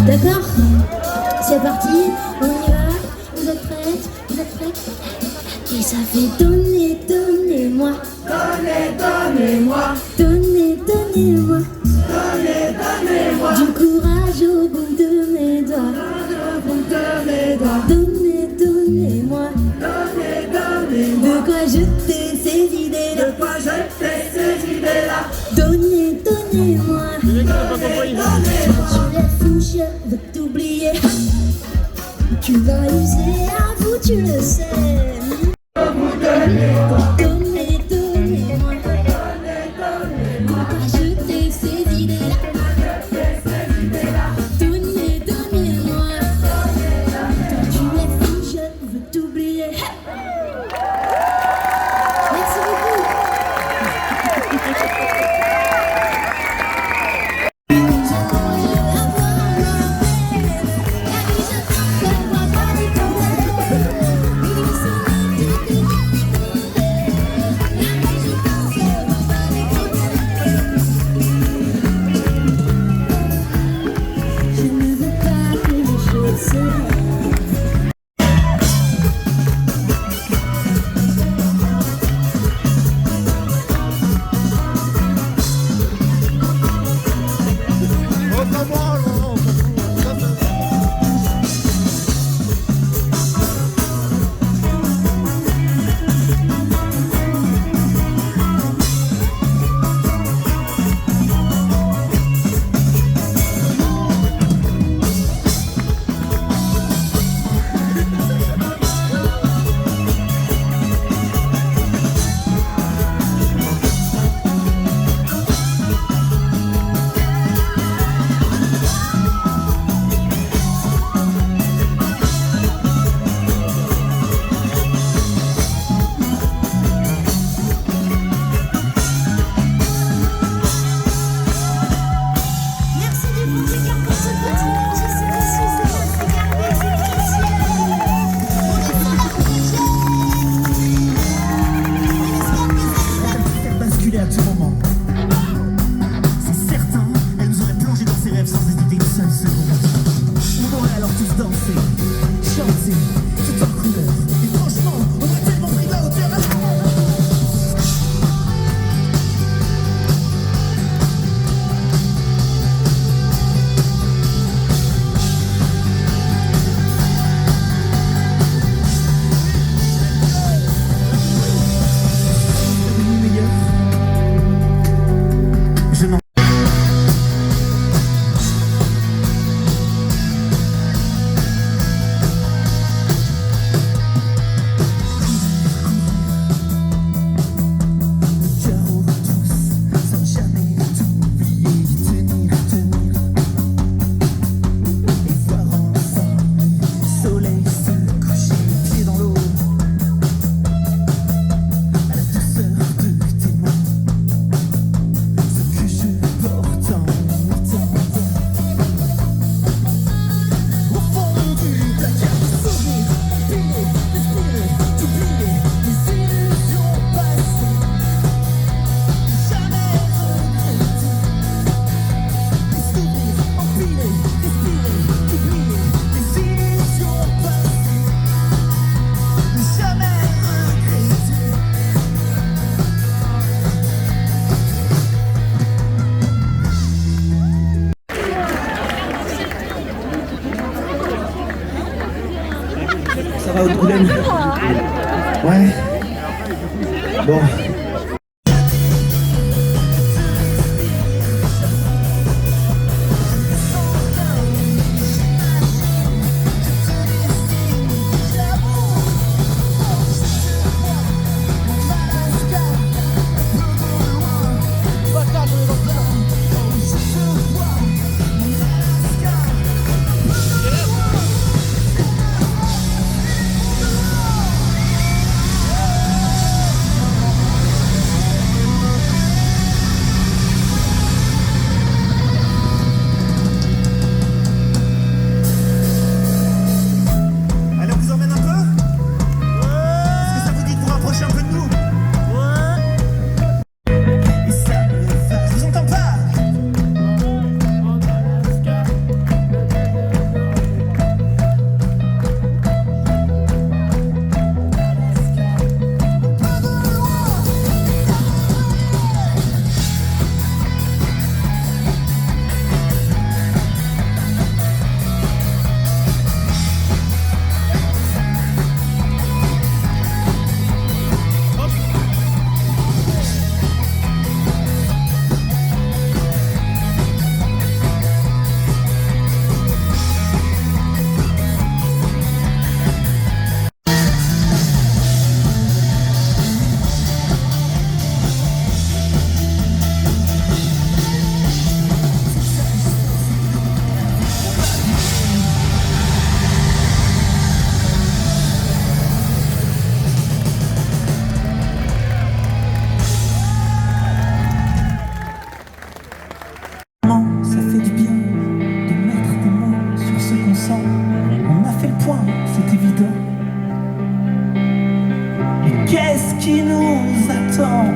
D'accord? C'est parti, on y va. Vous êtes prêtes? Vous êtes prêtes? Et ça fait donnez, donnez-moi. Donnez, donnez-moi. Donnez, donnez-moi. Donnez, donnez-moi. Du courage au bout de mes doigts. Au bout de mes doigts. Donnez, donnez-moi. Donnez, donnez-moi. De quoi jeter ces idées-là. De quoi jeter ces idées-là. Donnez, donnez-moi. Donnez, donnez-moi. Tu es fou, je veux t'oublier. Tu vas user à vous, tu le sais. Au bout de mes doigts. Donnez, donnez-moi. Donnez, donnez-moi. De quoi jeter ces idées-là. Jeter ces idées-là. Donnez, donnez-moi. Tu es fou, je veux t'oublier. Merci beaucoup. à Haute-Goulaine. Ouais. Bon. Allez, on vous emmène un peu? Est-ce que ça vous dit de vous rapprocher un peu de nous? Et ça me va, je vous entends pas. Ça fait du bien de mettre des mots sur ce qu'on sent. On a fait le point, c'est évident. Mais qu'est-ce qui nous attend?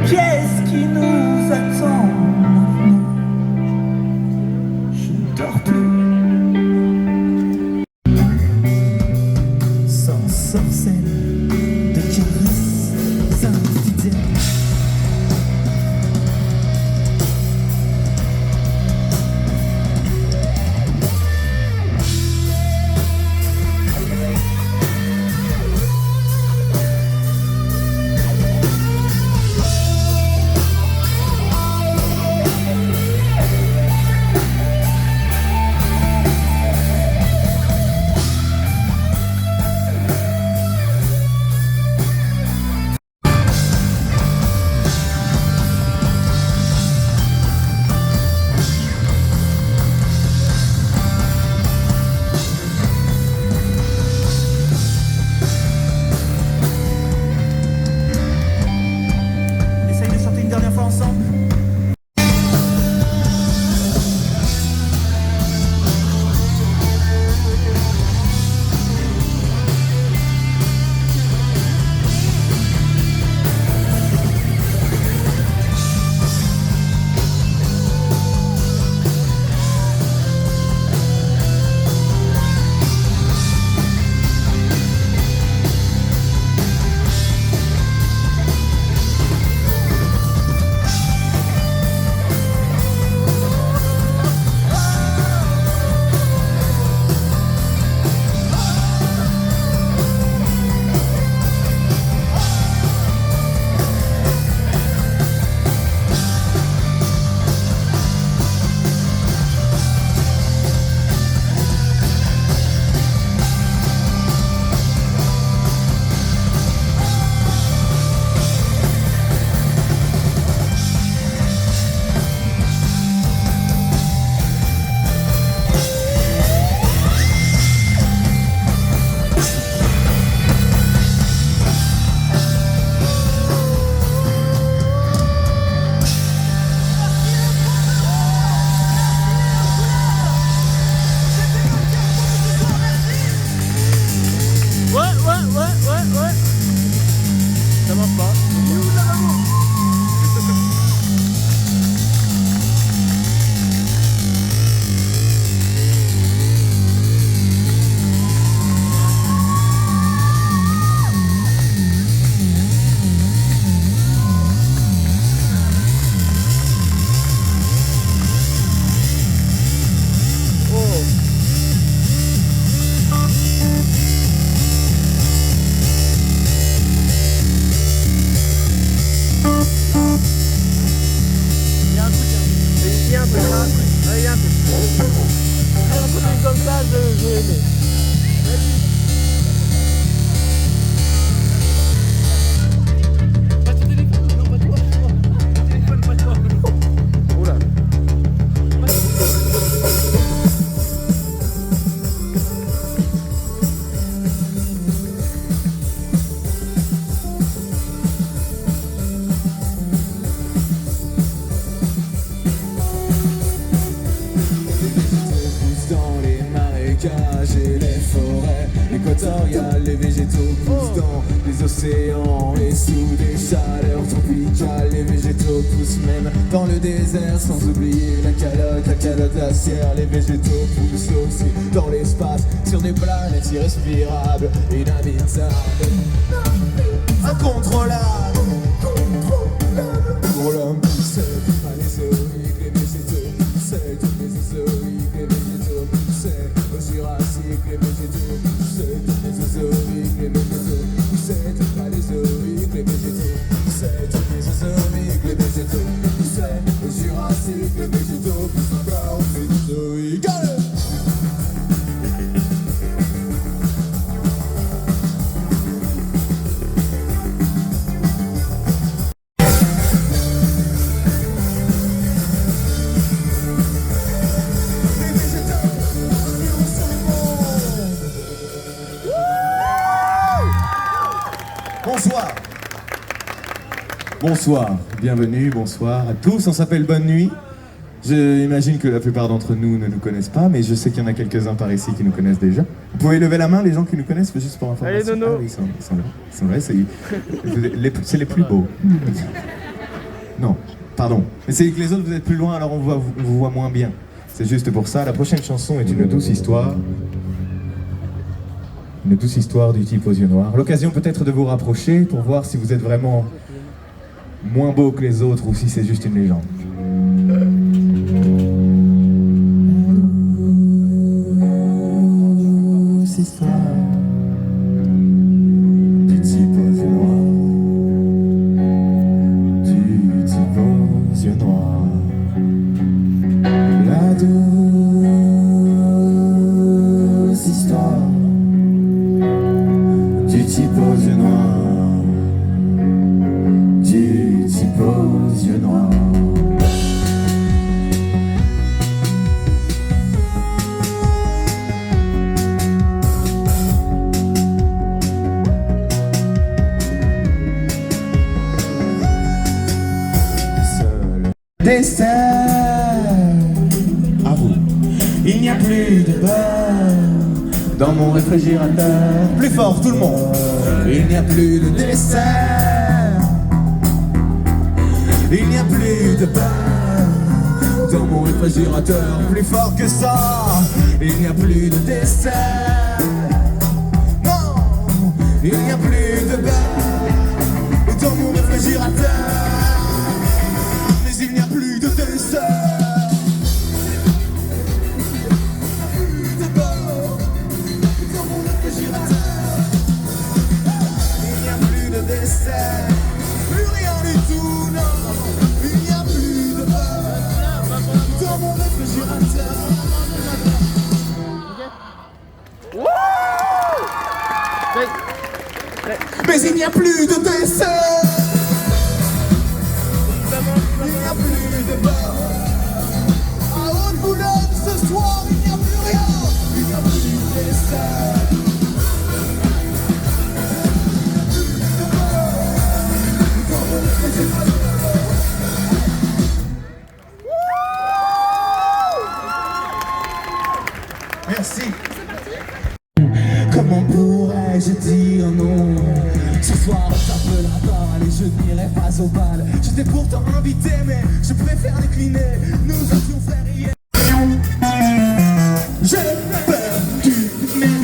Qu'est-ce qui nous attend maintenant? Je ne dors plus. Sans sorcelle de caresses infidèles. marécages et les forêts équatoriales. Les végétaux poussent dans les océans et sous des chaleurs tropicales. Les végétaux poussent même dans le désert, sans oublier la calotte glaciaire. Les végétaux poussent aussi dans l'espace, sur des planètes irrespirables, inhabitables, incontrôlables. Pour l'homme, c'est tout paléozoïque, les végétaux, c'est tout mésozoïque, les végétaux, c'est au Jurassique, les végétaux, c'est tout mésozoïque, les végétaux, c'est tout paléozoïque, les végétaux, c'est tout mésozoïque, les végétaux, c'est au Jurassique, les végétaux, plus encore au mésozoïque. Bonsoir. Bonsoir, bienvenue, bonsoir à tous, on s'appelle Bonne Nuit. J'imagine que la plupart d'entre nous ne nous connaissent pas, mais je sais qu'il y en a quelques-uns par ici qui nous connaissent déjà. Vous pouvez lever la main, les gens qui nous connaissent, juste pour information. Allez, Nono. Ah, oui, ils sont là, c'est les plus beaux. Non, pardon. Mais c'est que les autres, vous êtes plus loin, alors on vous voit moins bien. C'est juste pour ça. La prochaine chanson est une douce histoire. Une douce histoire du type aux yeux noirs. L'occasion peut-être de vous rapprocher pour voir si vous êtes vraiment moins beau que les autres ou si c'est juste une légende. Douce histoire du type aux yeux noirs. Du type aux yeux noirs. La douce histoire du type aux yeux noirs, du type aux yeux noirs. Seul destin, à vous, il n'y a plus de beurre dans mon réfrigérateur. Plus fort tout le monde. Il n'y a plus de dessert. Il n'y a plus de beurre dans mon réfrigérateur. Plus fort que ça. Il n'y a plus de dessert. Non, il n'y a plus de beurre dans mon réfrigérateur. Mais il n'y a plus de dessert. Plus rien du tout, non. Il n'y a plus de beurre dans mon réfrigérateur. Mais il n'y a plus de dessert. Il n'y a plus de beurre. À Haute-Boulogne ce soir, il n'y a plus rien. Il n'y a plus de dessert. Merci. Comment pourrais-je dire non? Ce soir on tape la balle et je n'irai pas au bal. J'étais pourtant invité mais je préfère décliner. Nous avions fait hier. J'ai perdu mes amis.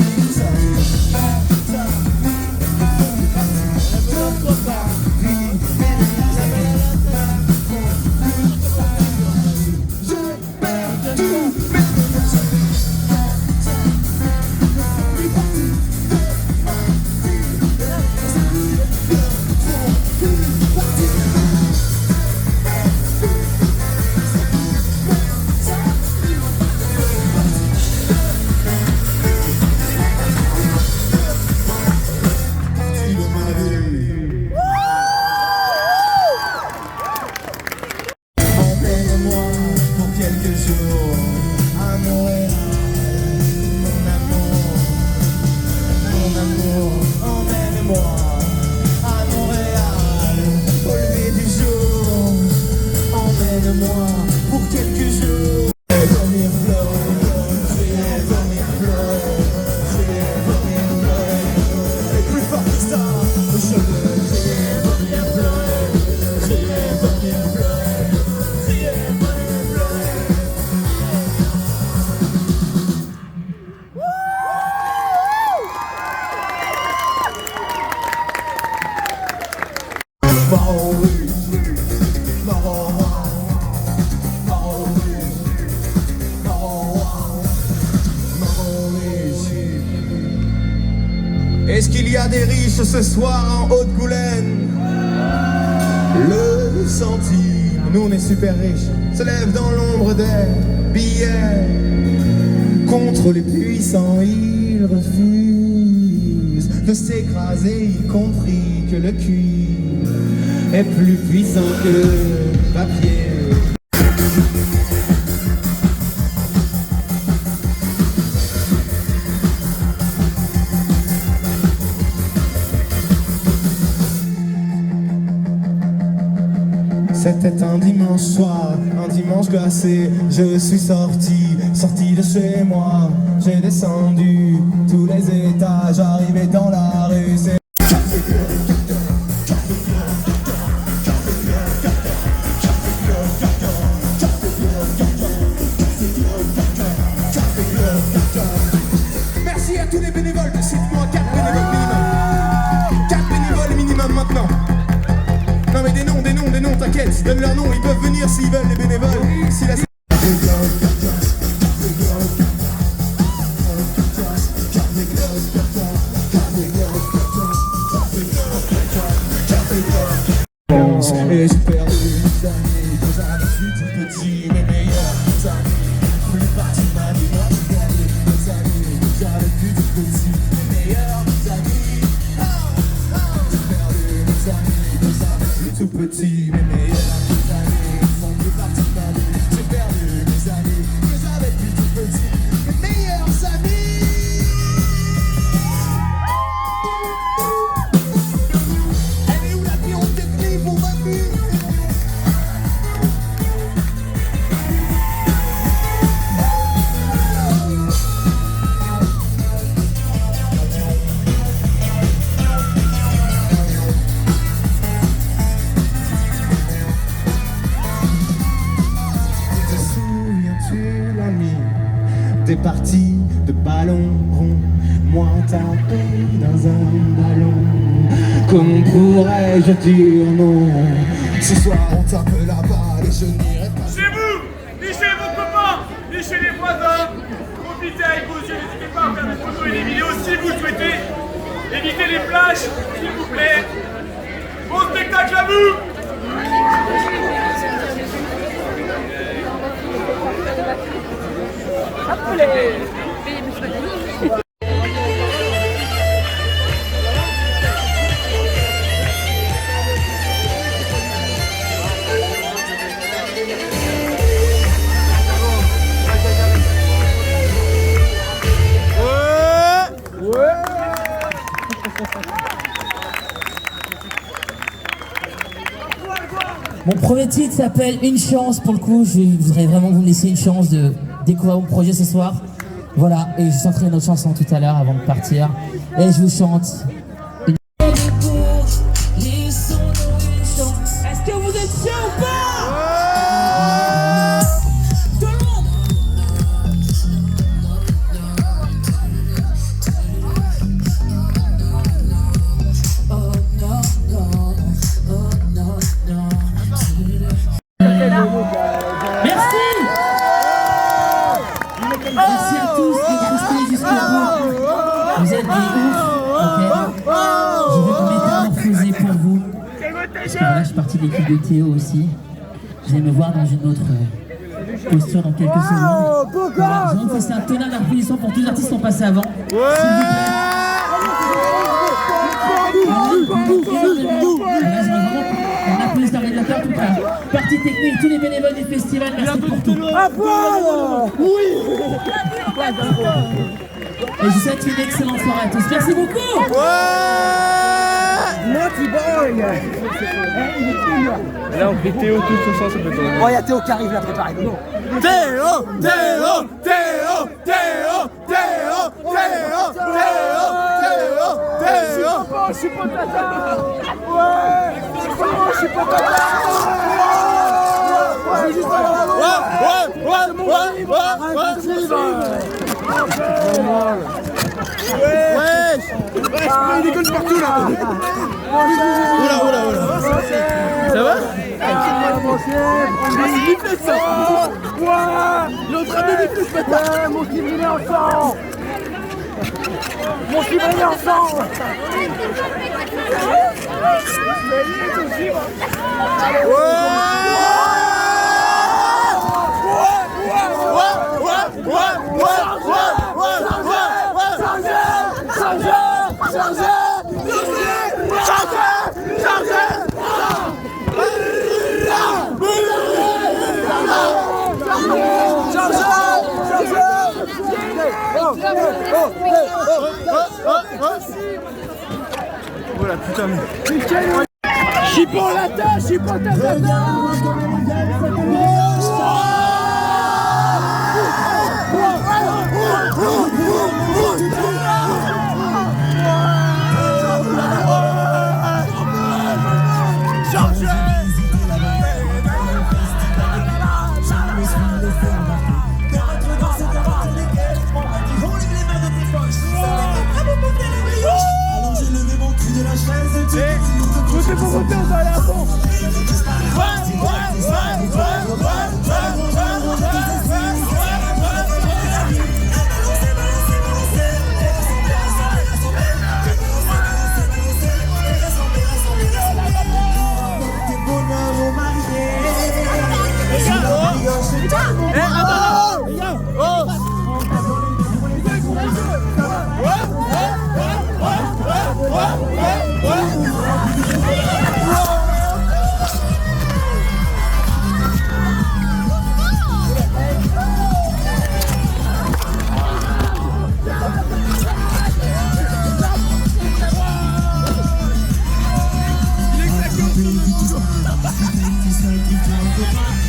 Marron rouge, marron noir, marron rouge, marron noir, marron rouge. Est-ce qu'il y a des riches ce soir en Haute-Goulaine? Le centime, nous on est super riches, se lève dans l'ombre des billets. Contre les puissants, ils refusent de s'écraser, y compris que le cuir est plus puissant que le papier. C'était un dimanche soir, un dimanche glacé. Je suis sorti de chez moi. J'ai descendu tous les étages, arrivé dans la rue. C'est merci à tous les bénévoles. Cite-moi 4 bénévoles minimum. 4 bénévoles minimum maintenant. Non mais des noms, t'inquiète, donne leur nom, ils peuvent venir s'ils veulent les bénévoles. Si la... Et j'ai perdu mes amis, quand j'avais su tout petit, mes meilleurs amis. Plus partie de ma vie, moi j'ai gagné mes amis, quand j'avais vu tout petit, mes meilleurs amis. J'ai perdu mes amis, quand j'avais vu tout petit, mes meilleurs amis. Ils sont plus partie de ma vie, j'ai perdu mes amis, quand j'avais vu tout petit, mes meilleurs amis. Elle est où la pyrotechnie pour ma vie? Des parties de ballon rond, moi tapé dans un ballon. Comment pourrais-je dire non? Ce soir on tape la balle et je n'irai pas. Chez vous, ni chez vos copains, ni chez les voisins. Profitez avec vos yeux, n'hésitez pas à faire des photos et des vidéos si vous le souhaitez. Évitez les flashs, s'il vous plaît. Bon spectacle à vous! Mon premier titre s'appelle Une chance. Pour le coup, je voudrais vraiment vous laisser une chance de découvrir mon projet ce soir. Voilà, et je chanterai une autre chanson tout à l'heure avant de partir. Et je vous chante une... Est-ce que vous êtes chauds ou pas? Tout le monde. Oh non, non, oh non, non. Merci. Merci à tous d'être restés jusqu'au bout. Vous êtes des ouf, ok? Je vais vous métamorphoser pour vous. Parce que voilà, je suis partie de l'équipe de Théo aussi. Vous allez me voir dans une autre posture dans quelques secondes. Voilà, je vais vous faire un tonnerre d'applaudissements pour tous les artistes qui sont passés avant. S'il vous plaît. Là, je veux vraiment qu'on applaudisse l'organisateur, toute la partie technique, tous les bénévoles du festival. Merci pour tout. Et je vous souhaite une excellente soirée à tous. Merci beaucoup. Là, on fait Théo tout ce soir, ça peut être. Oh, il y a Théo qui arrive là, préparez-vous. Théo, Théo, Théo, Théo, Théo, Théo, Théo, Théo, Théo. Je suis pas tata. Ouais. Je suis pas tata. Je vais juste aller Ouais, il décolle partout là. Oula. L'autre a donné plus de temps. Mon cible il est en sang. Mon cible il est en sang. Voilà, putain, mais... Chipon la tâche, chipon ta tâche. Votez pour voter, on va aller à fond.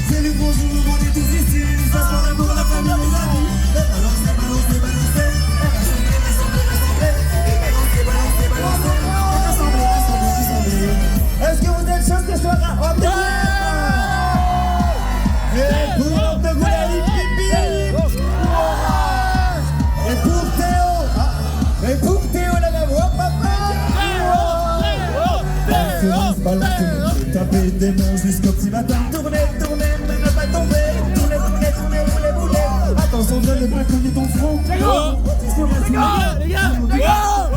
Salut, bonjour, on est tous ici. Ça sent l'amour, la famille, les amis. Balancez, balancez, balancez. Est-ce que vous êtes chaud ce soir à Orte-Goulet? Et pour Orte-Goulet, pipi. Et pour Théo. Et pour Théo, là-bas, oh papa. Tapez des mains jusqu'au petit matin. Tournez, tournez, mais ne pas tomber. Tournez, tournez, tournez, roulez, roulez. Attention de ne pas cogner ton front. Les gars, les gars, les gars.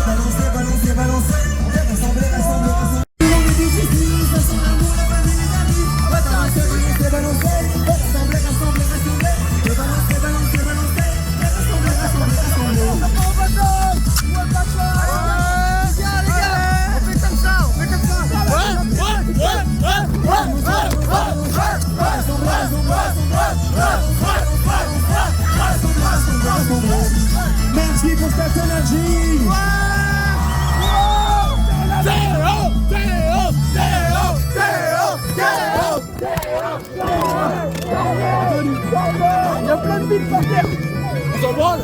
Balancez, balancez, balancez. Rassemblez, rassemblez, rassemblez. On est tous ici, ça sent l'amour, la famille, les amis. Balancez, balancez, balancez. Rassemblez, rassemblez, rassemblez. Balancez, balancez, balancez. Rassemblez, rassemblez, rassemblez. On va les gars, on fait comme ça, on fait comme ça. Merci pour cette énergie. Théo, Théo, Théo, Théo, Théo. Il y a plein de billes par terre. On s'en branle.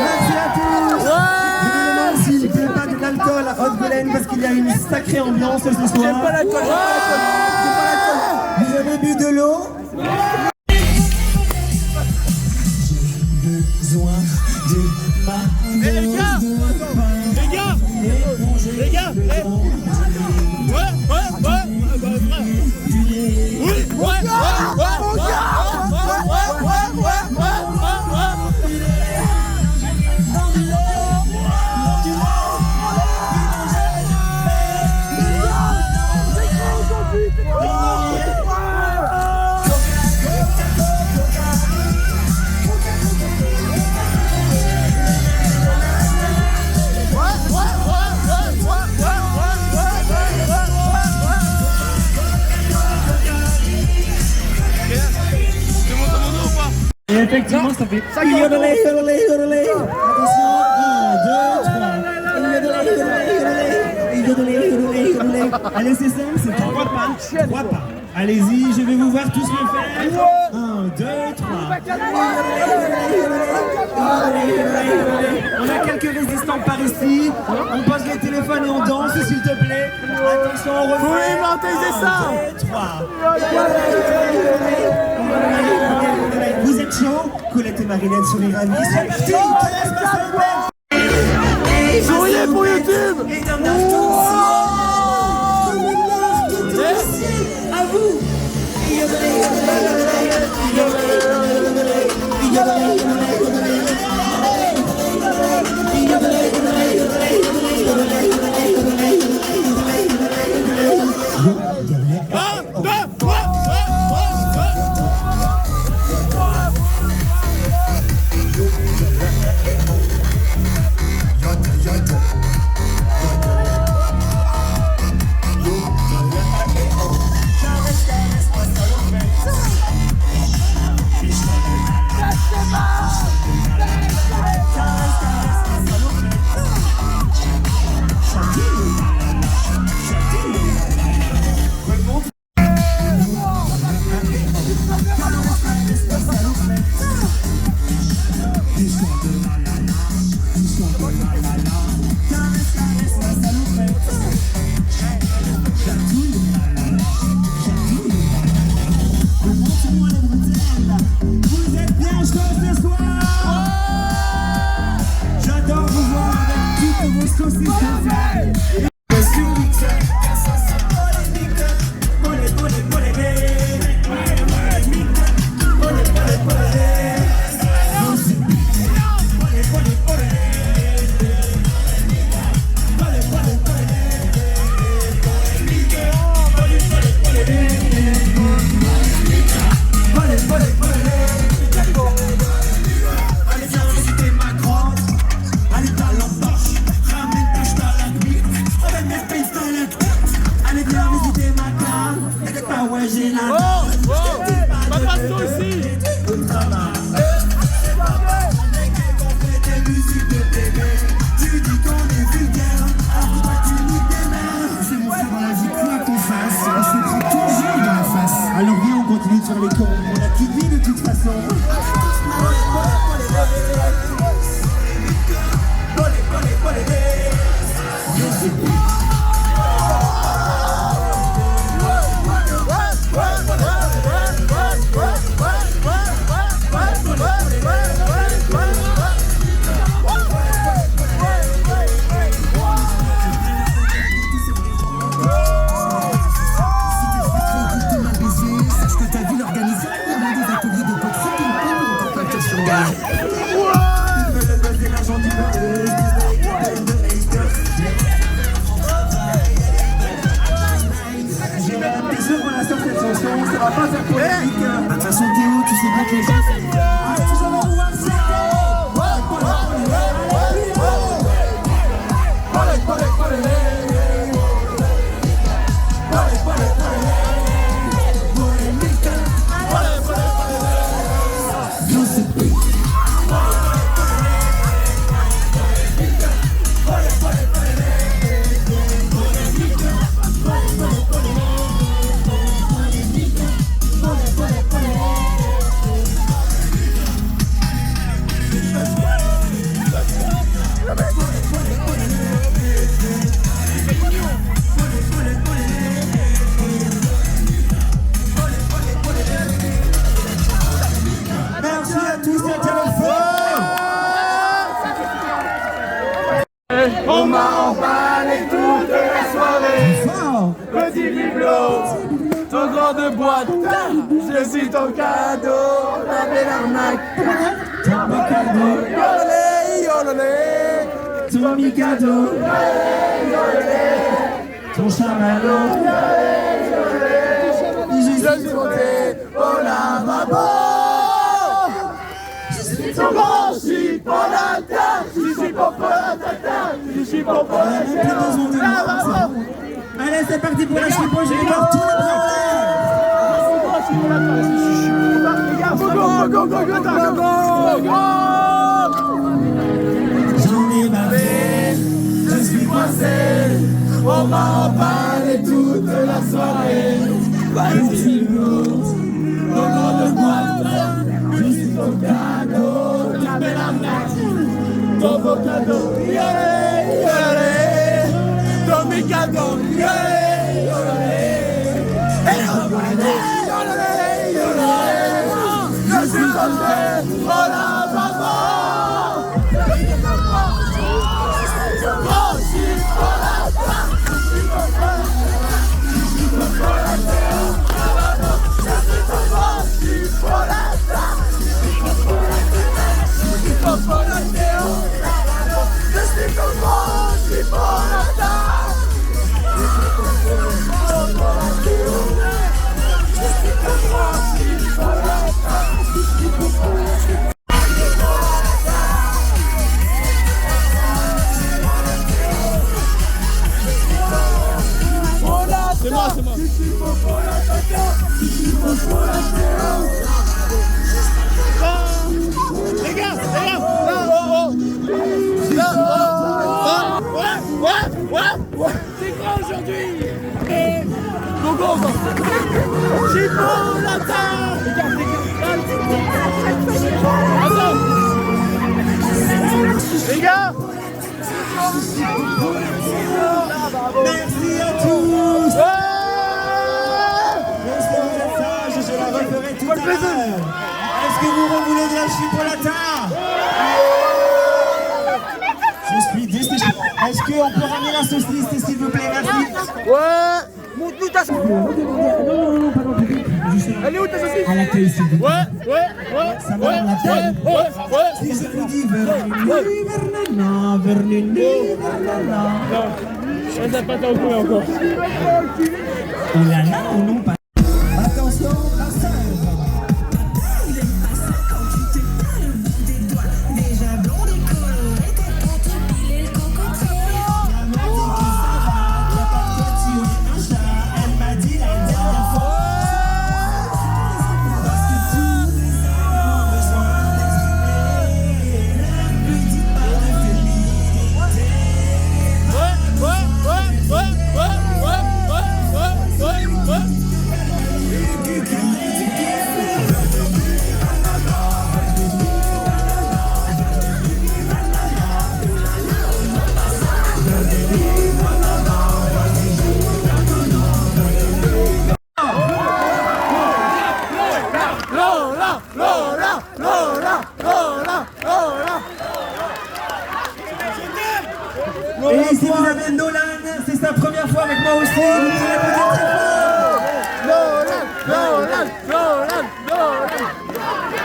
Merci à tous. Je vous demande s'il ne plaît pas de l'alcool à Haute-Vilaine parce qu'il y a une sacrée ambiance ce soir. J'aime pas l'alcool, Vous avez bu de l'eau? J'ai besoin de ma dose de pain. Les gars, ouais, Et effectivement, ça fait yodelé, yodelé, yodelé. Attention, 1, 2, 3. Yodelé, yodelé, yodelé, yodelé. Allez, c'est simple, c'est 3 pas. 3 pas. Allez-y, je vais vous voir tous le faire. 1, 2, 3. On a quelques résistants par ici. On pose les téléphones et on danse, s'il te plaît. Attention, on refait. Vous inventez ça. 2, 3. Vous êtes chaud? Colette et Marilyn sur les ravis. C'est parti, Souriez pour YouTube. À vous. Alors viens, on continue sur les cons. On a tout dit de toute façon. De toute façon, Théo, tu sais bien que les gens... On m'a emballé toute la soirée. Petit bibelot, ton grand de boîte. Je suis ton cadeau, la belle arnaque. Ton Mikado, yolé, yolé. Ton Mikado, yolé, yolé. Ton chamallow, yolé, yolé. Je suis monté au lavabo. Je suis ton grand chipolata. Je suis popolatata. Je suis popolatata. Allez, c'est parti pour la chipo, je vais voir tout le J'en ai marre, je suis coincé. On m'a emballé toute la soirée. Petit blues, au nom de boîte. Je suis ton cadeau, ta belle arnaque. Ton beau cadeau, yolé, yolé. Ton Mikado, yolé, yolé. Et yolé, yolé, yolé. Je suis tombé, oh Merci à tous. Est-ce que vous êtes sages? Je la referai tout à l'heure. Est-ce que vous voulez de la chipolata? Je suis déçu. Est-ce qu'on peut ramener la saucisse, s'il vous plaît? Merci. Ouais. Montre-nous ta saucisse. Non, pas dans le public. Elle est où ta saucisse? À l'accueil, s'il vous plaît. Ouais. Ça va, on l'appelle. Si je vous dis Vernena, Vernena. On n'a pas tant couru encore. Oh là là, ou non pas. Attention, la sœur. Et si vous avez Nolan, c'est sa première fois avec moi aussi. Vous pouvez l'applaudir très fort.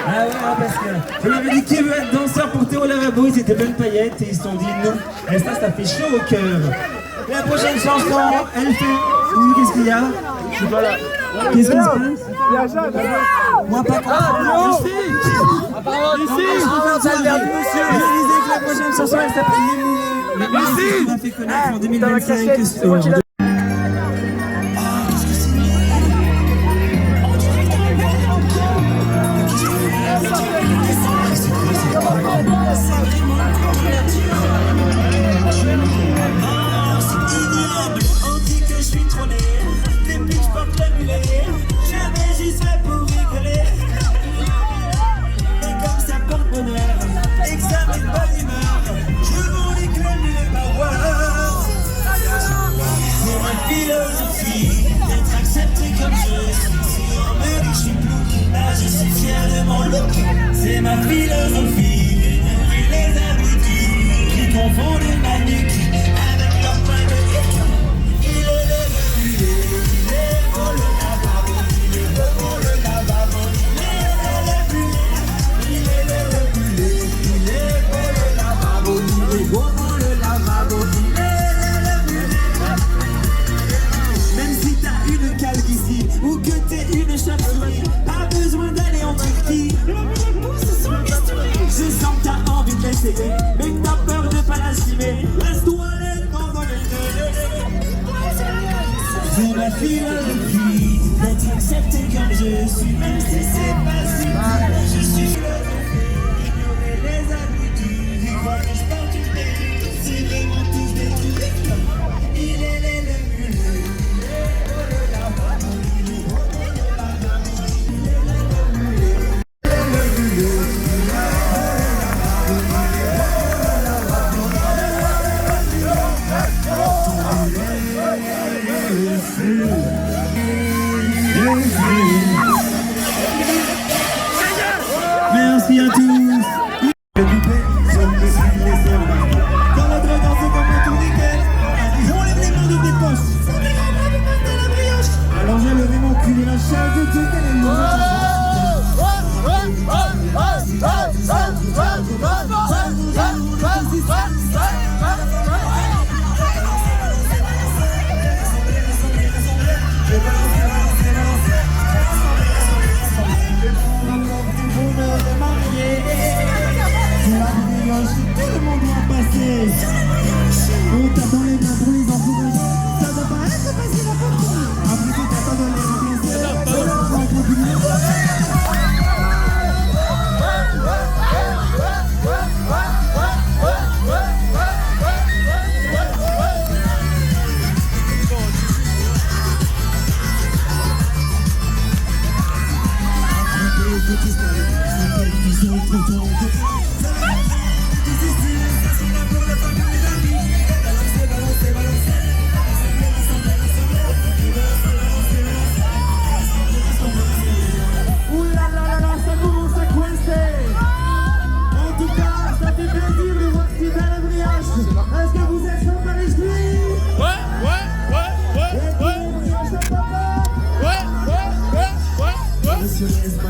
Ah ouais, parce que je lui avais dit qui veut être danseur pour Théo Lavabo, ils étaient plein de paillettes et ils se sont dit nous. Et ça fait chaud au cœur. La prochaine chanson, elle fait. Qu'est-ce qu'il y a? Je suis pas là. Qu'est-ce qui se passe? Moi pas contre. Ici. Je disais que la prochaine chanson elle s'appelle Les Moulins. Les Moulins, qui m'a fait connaître en 2025. C'est ma philosophie, les abrutis qui confondent les maniques avec leur point de hic. Il est beau le lavabo, il est beau le lavabo, il est beau le lavabo, il est beau le lavabo, même si t'as une calvitie ou que t'es une chauve-souris, pas besoin d'aller en Turquie. Je sens que t'as envie de l'essayer, mais que t'as peur de pas l'assumer. Laisse-toi aller dans les deux. C'est ma philosophie d'être accepté comme je suis, même si c'est pas si mal. Je suis philosophie, ignorer les abrutis, vivre que je porte une tête, c'est vraiment tous des trucs. Il est le muleux, il est beau le lavabo, il est beau le lavabo, il est le muleux. Merci à tous. Le coupé, je me suis laissé embarquer. Quand l'autre dansait comme un tourniquet, elle dit enlève les mains de tes poches. Alors j'ai levé mon cul et la chaise de tout les mots. Tellement bien passé. On tape dans les mains pour les enfourrer. Ça va pas être facile à comprendre. Après tout, t'attends dans les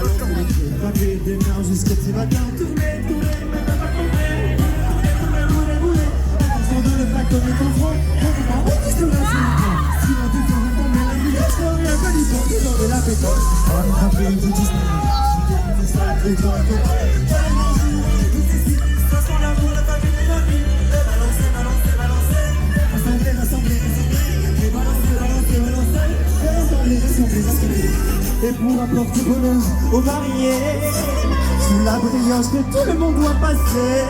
Papier des mains jusqu'au petit matin. Tourner, mais pas tomber. Rouler. Attention de ne pas connaître ton front. On dit sur la cible. Sinon tu feras tomber la vie. Je n'aurai un peu du temps, tu n'aurais la pétanque. On va frapper une petite semaine. Je ça, et toi, tellement joué, tout ici. Ça sent l'amour, la famille et la vie. Balancer. Rassembler. Et balancer. Et pour apporter bonheur aux mariés, sous la brillance que tout le monde doit passer,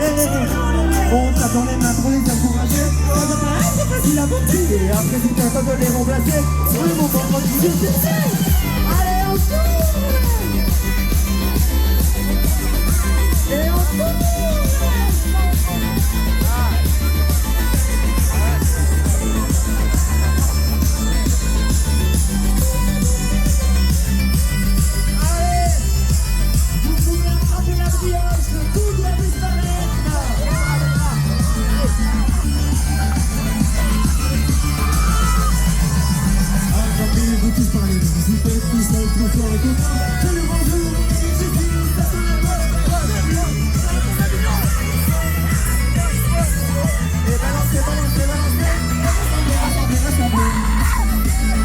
on tape dans les mains pour les encourager. Ça va pas être facile à monter, et après c'est temps de les remplacer. Sur le moment quand tu dis allez on tourne. Et on tourne.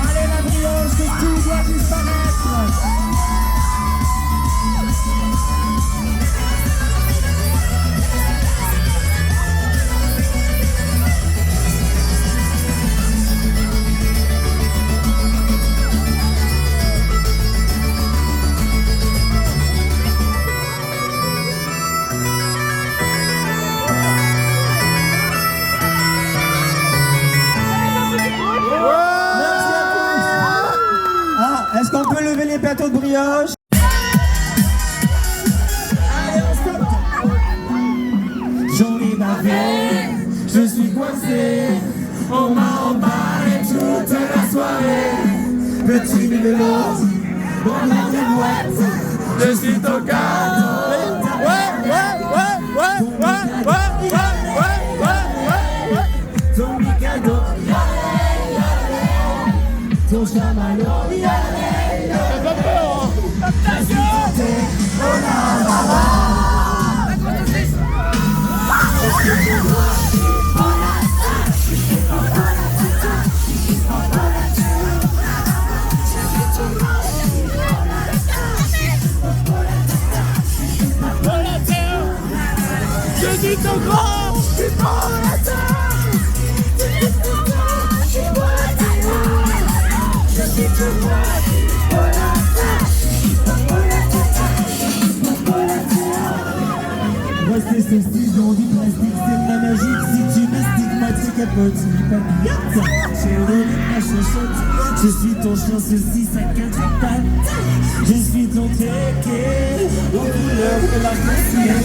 Allez la brioche, que tout doit disparaître. Est-ce qu'on peut lever les plateaux de brioche? Allez, on stoppe. J'en ai bavé, je suis coincé. On m'a emballé toute la soirée. Petit vélo, dans la boîte, je suis ton cadeau. Ton cadeau. Ton chamallow, je suis ton grand, je suis pour la terre. Je suis tout droit, pour la terre. Rester ceci dans du plastique, c'est pas magique. Si tu mastiques, moi tu capotes, tu papillotes. J'ai donné ma chochotte, je suis ton chien, ceci, ça quatre pattes. Je suis ton kéké, aux couleurs de la glacière.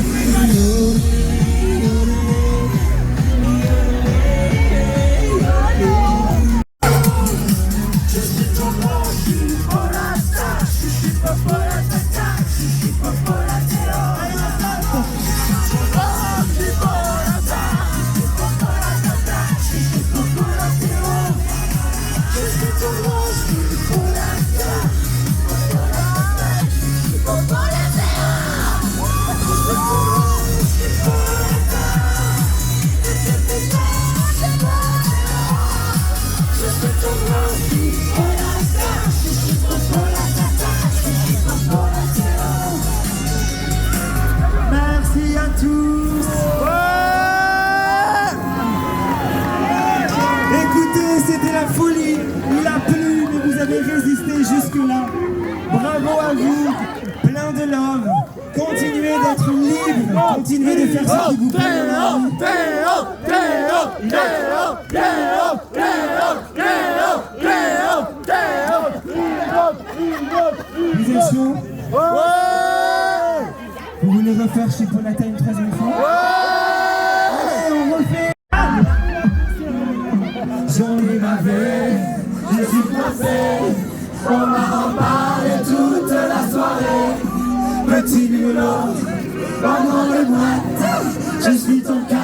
Merci à tous. Écoutez, c'était la folie. Il a plu, mais vous avez résisté jusque-là. Bravo à vous. Plein de love. Continuez d'être libre. Continuez de faire ce qui vous plaît. Vous êtes chaud? Vous voulez refaire chez Polata une troisième fois? Allez, on refait. J'en ai bavé, je suis coincé. On m'a emballé toute la soirée. Petit numéro, pendant le boîte, je suis ton cas.